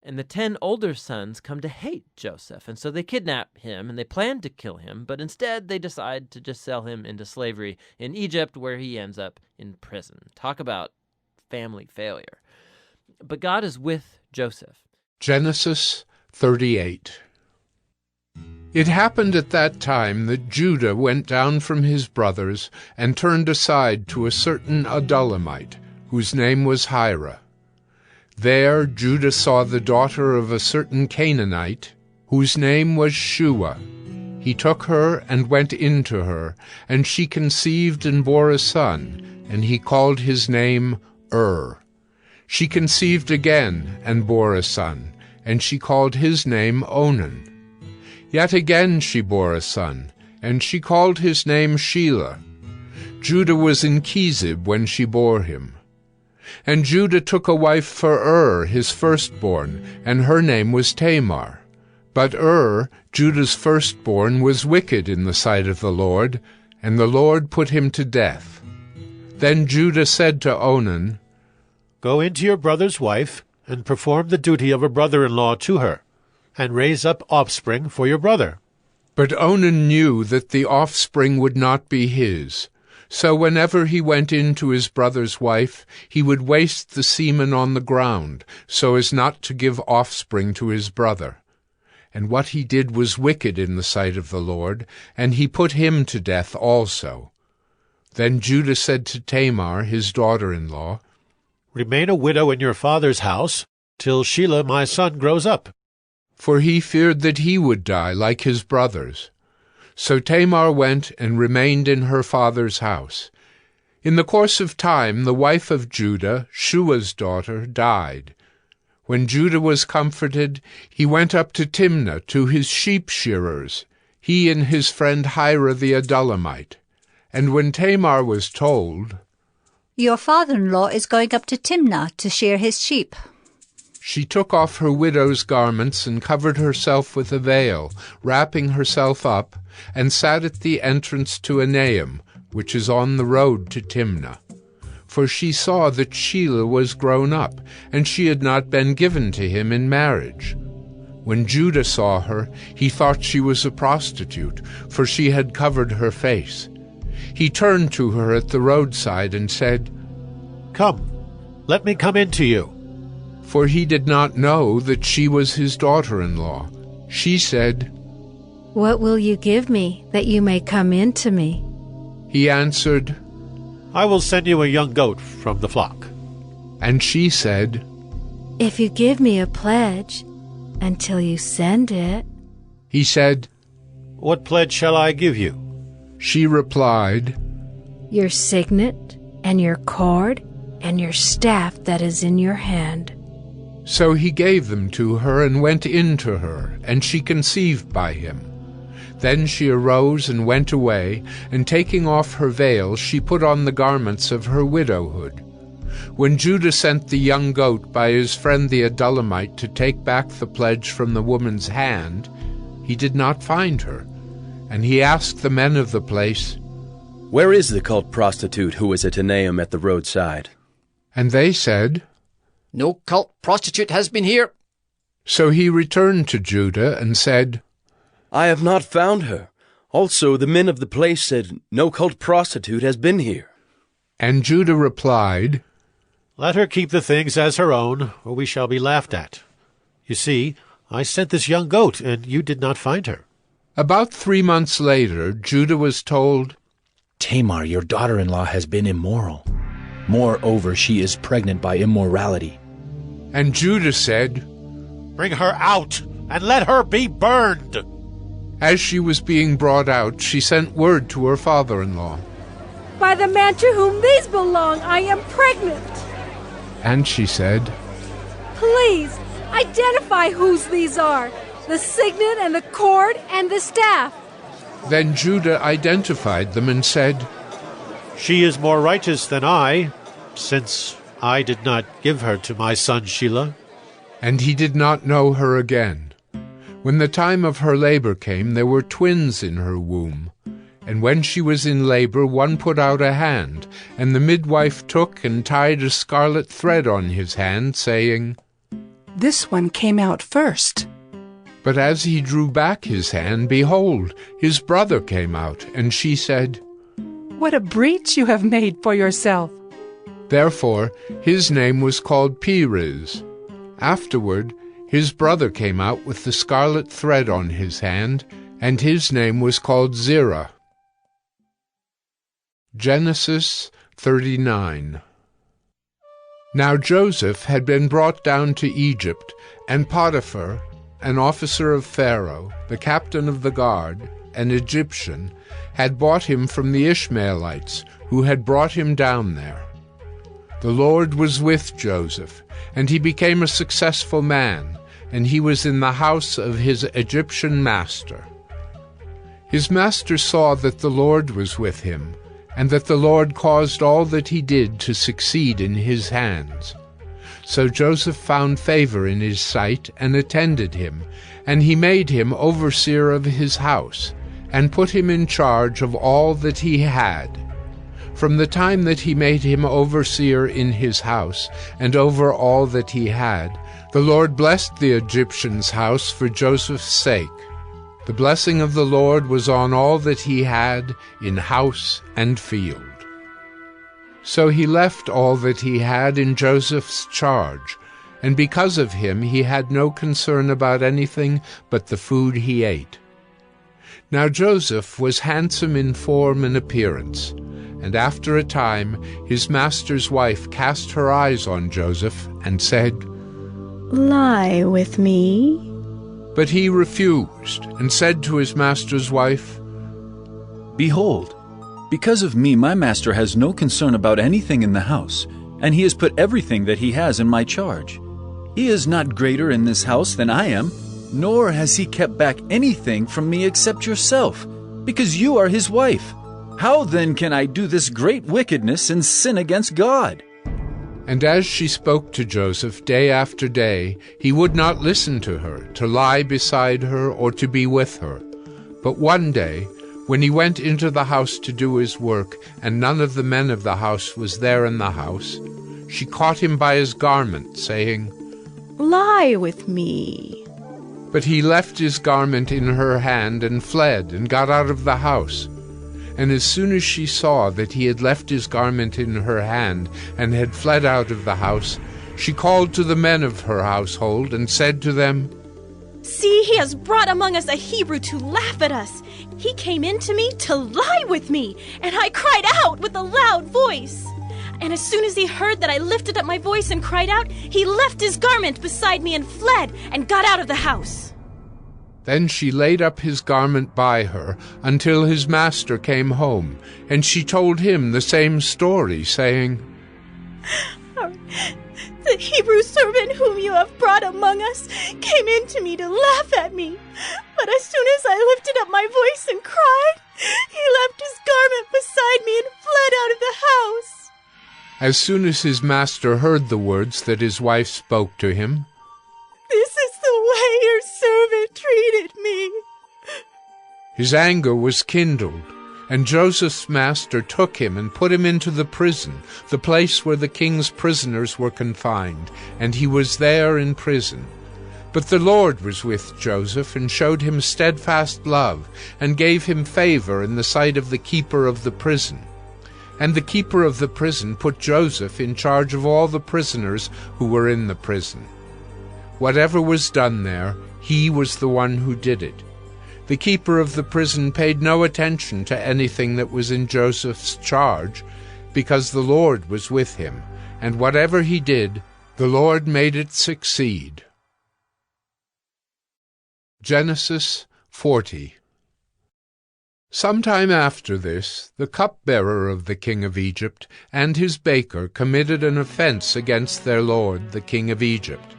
And the 10 older sons come to hate Joseph, and so they kidnap him, and they plan to kill him, but instead they decide to just sell him into slavery in Egypt, where he ends up in prison. Talk about family failure. But God is with Joseph. Genesis 38. It happened at that time that Judah went down from his brothers and turned aside to a certain Adullamite, whose name was Hira. There Judah saw the daughter of a certain Canaanite, whose name was Shua. He took her and went in to her, and she conceived and bore a son, and he called his name She conceived again and bore a son, and she called his name Onan. Yet again she bore a son, and she called his name Shelah. Judah was in Chezib when she bore him. And Judah took a wife for his firstborn, and her name was Tamar. But Judah's firstborn, was wicked in the sight of the Lord, and the Lord put him to death. Then Judah said to Onan, Go into your brother's wife, and perform the duty of a brother-in-law to her, and raise up offspring for your brother. But Onan knew that the offspring would not be his. So whenever he went in to his brother's wife, he would waste the semen on the ground, so as not to give offspring to his brother. And what he did was wicked in the sight of the Lord, and he put him to death also. Then Judah said to Tamar, his daughter-in-law, Remain a widow in your father's house, till Shelah my son grows up. For he feared that he would die like his brothers. So Tamar went and remained in her father's house. In the course of time the wife of Judah, Shua's daughter, died. When Judah was comforted, he went up to Timnah to his sheep-shearers, he and his friend Hira the Adullamite. And when Tamar was told, Your father-in-law is going up to Timnah to shear his sheep, she took off her widow's garments and covered herself with a veil, wrapping herself up, and sat at the entrance to Enaim, which is on the road to Timnah. For she saw that Shelah was grown up, and she had not been given to him in marriage. When Judah saw her, he thought she was a prostitute, for she had covered her face. He turned to her at the roadside and said, Come, let me come in to you. For he did not know that she was his daughter-in-law. She said, What will you give me, that you may come in to me? He answered, I will send you a young goat from the flock. And she said, If you give me a pledge, until you send it. He said, What pledge shall I give you? She replied, Your signet, and your cord, and your staff that is in your hand. So he gave them to her and went in to her, and she conceived by him. Then she arose and went away, and taking off her veil, she put on the garments of her widowhood. When Judah sent the young goat by his friend the Adullamite to take back the pledge from the woman's hand, he did not find her. And he asked the men of the place, Where is the cult prostitute who was at Enaim at the roadside? And they said, No cult prostitute has been here. So he returned to Judah and said, I have not found her. Also the men of the place said, No cult prostitute has been here. And Judah replied, Let her keep the things as her own, or we shall be laughed at. You see, I sent this young goat, and you did not find her. About 3 months later, Judah was told, Tamar, your daughter-in-law, has been immoral. Moreover, she is pregnant by immorality. And Judah said, Bring her out, and let her be burned. As she was being brought out, she sent word to her father-in-law. By the man to whom these belong, I am pregnant. And she said, Please, identify whose these are, the signet and the cord and the staff. Then Judah identified them and said, She is more righteous than I, since I did not give her to my son Shelah. And he did not know her again. When the time of her labor came, there were twins in her womb. And when she was in labor, one put out a hand, and the midwife took and tied a scarlet thread on his hand, saying, This one came out first." But as he drew back his hand, behold, his brother came out, and she said, "What a breach you have made for yourself." Therefore his name was called Perez. Afterward his brother came out with the scarlet thread on his hand, and his name was called Zerah. Genesis 39. Now Joseph had been brought down to Egypt, and Potiphar, an officer of Pharaoh, the captain of the guard, an Egyptian, had bought him from the Ishmaelites, who had brought him down there. The Lord was with Joseph, and he became a successful man, and he was in the house of his Egyptian master. His master saw that the Lord was with him, and that the Lord caused all that he did to succeed in his hands. So Joseph found favor in his sight, and attended him, and he made him overseer of his house, and put him in charge of all that he had. From the time that he made him overseer in his house, and over all that he had, the Lord blessed the Egyptian's house for Joseph's sake. The blessing of the Lord was on all that he had in house and field. So he left all that he had in Joseph's charge, and because of him he had no concern about anything but the food he ate. Now Joseph was handsome in form and appearance, and after a time his master's wife cast her eyes on Joseph and said, "Lie with me." But he refused, and said to his master's wife, Behold, because of me my master has no concern about anything in the house, and he has put everything that he has in my charge. He is not greater in this house than I am, nor has he kept back anything from me except yourself, because you are his wife. How then can I do this great wickedness and sin against God?" And as she spoke to Joseph day after day, he would not listen to her, to lie beside her or to be with her. But one day, when he went into the house to do his work, and none of the men of the house was there in the house, she caught him by his garment, saying, "Lie with me." But he left his garment in her hand and fled, and got out of the house. And as soon as she saw that he had left his garment in her hand, and had fled out of the house, she called to the men of her household, and said to them, "See, he has brought among us a Hebrew to laugh at us. He came in to me to lie with me, and I cried out with a loud voice. And as soon as he heard that I lifted up my voice and cried out, he left his garment beside me and fled, and got out of the house." Then she laid up his garment by her until his master came home, and she told him the same story, saying, "The Hebrew servant whom you have brought among us came in to me to laugh at me. But as soon as I lifted up my voice and cried, he left his garment beside me and fled out of the house." As soon as his master heard the words that his wife spoke to him, "This is the way your servant treated me," his anger was kindled, and Joseph's master took him and put him into the prison, the place where the king's prisoners were confined, and he was there in prison. But the Lord was with Joseph, and showed him steadfast love, and gave him favor in the sight of the keeper of the prison. And the keeper of the prison put Joseph in charge of all the prisoners who were in the prison. Whatever was done there, he was the one who did it. The keeper of the prison paid no attention to anything that was in Joseph's charge, because the Lord was with him, and whatever he did, the Lord made it succeed. Genesis 40. Sometime after this, the cupbearer of the king of Egypt and his baker committed an offense against their lord, the king of Egypt.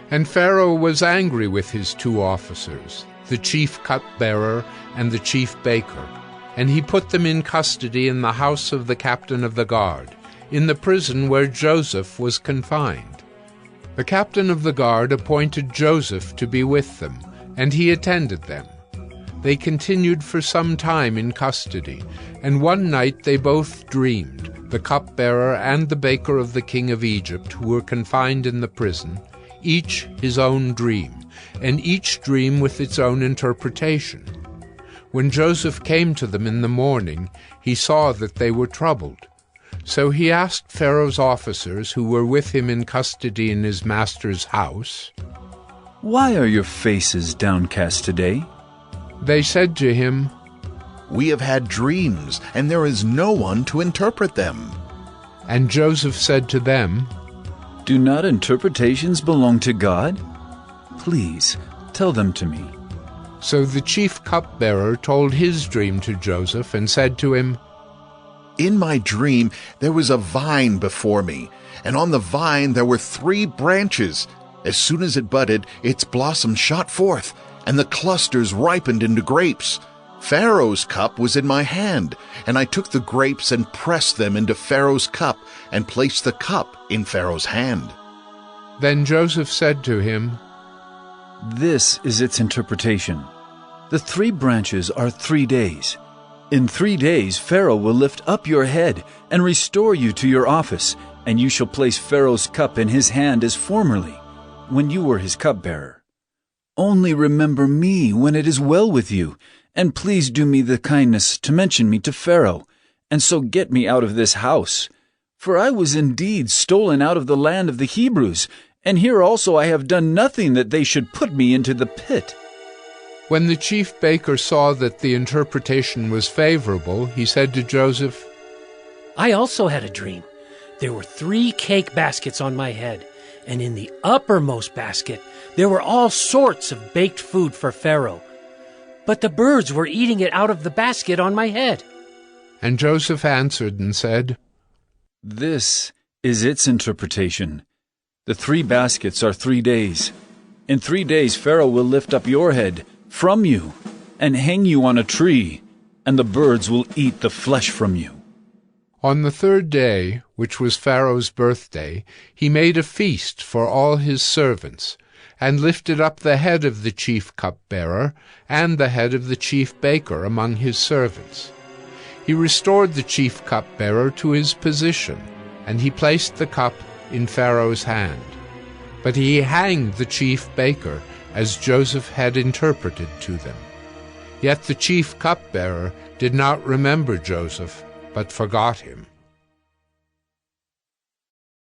And Pharaoh was angry with his two officers, the chief cupbearer and the chief baker, and he put them in custody in the house of the captain of the guard, in the prison where Joseph was confined. The captain of the guard appointed Joseph to be with them, and he attended them. They continued for some time in custody, and one night they both dreamed, the cupbearer and the baker of the king of Egypt, who were confined in the prison, each his own dream, and each dream with its own interpretation. When Joseph came to them in the morning, he saw that they were troubled. So he asked Pharaoh's officers who were with him in custody in his master's house, "Why are your faces downcast today?" They said to him, "We have had dreams, and there is no one to interpret them." And Joseph said to them, "Do not interpretations belong to God? Please, tell them to me." So the chief cupbearer told his dream to Joseph and said to him, "In my dream there was a vine before me, and on the vine there were 3 branches. As soon as it budded, its blossoms shot forth, and the clusters ripened into grapes. Pharaoh's cup was in my hand, and I took the grapes and pressed them into Pharaoh's cup and placed the cup in Pharaoh's hand." Then Joseph said to him, "This is its interpretation. The 3 branches are 3 days. In 3 days Pharaoh will lift up your head and restore you to your office, and you shall place Pharaoh's cup in his hand as formerly, when you were his cupbearer. Only remember me when it is well with you, and please do me the kindness to mention me to Pharaoh, and so get me out of this house. For I was indeed stolen out of the land of the Hebrews, and here also I have done nothing that they should put me into the pit." When the chief baker saw that the interpretation was favorable, he said to Joseph, "I also had a dream. There were 3 cake baskets on my head, and in the uppermost basket there were all sorts of baked food for Pharaoh. But the birds were eating it out of the basket on my head." And Joseph answered and said, "This is its interpretation. The 3 baskets are 3 days. In 3 days Pharaoh will lift up your head from you and hang you on a tree, and the birds will eat the flesh from you." On the 3rd day, which was Pharaoh's birthday, he made a feast for all his servants, and lifted up the head of the chief cupbearer and the head of the chief baker among his servants. He restored the chief cupbearer to his position, and he placed the cup in Pharaoh's hand. But he hanged the chief baker, as Joseph had interpreted to them. Yet the chief cupbearer did not remember Joseph, but forgot him.